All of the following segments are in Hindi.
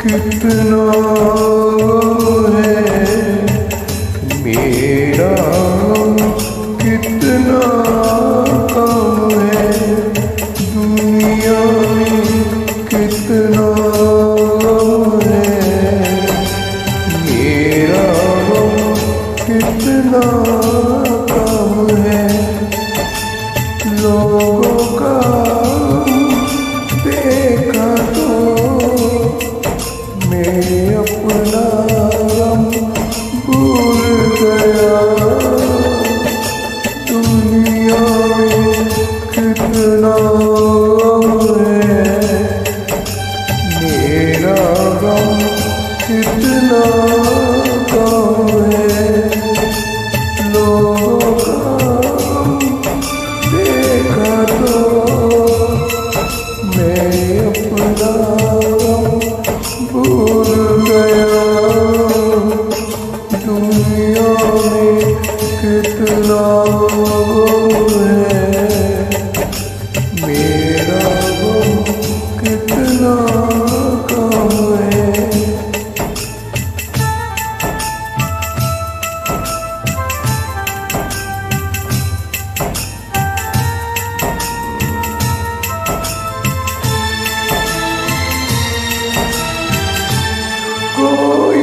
कितना है मेरा कितना कम है दुनिया में कितना है मेरा कितना कम है लोगों का देखा तो मैं अपना गम भूल गया दुनिया में कितना है मेरा गम कितना कम है लोगों का देखा तो मैं अपना भूल गया दुनिया में कितना है मेरा गम कितना कम है। कोई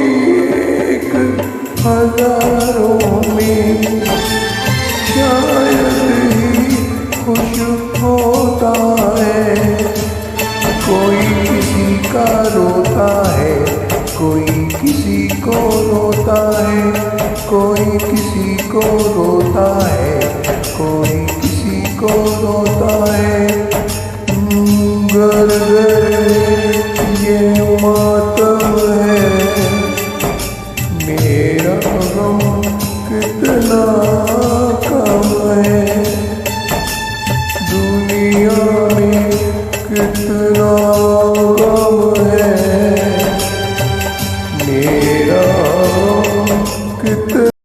एक हजारों में शायद ही खुश होता है कोई किसी का रोता है कोई किसी को रोता है कोई किसी को रोता है कोई किसी को रोता है घर घर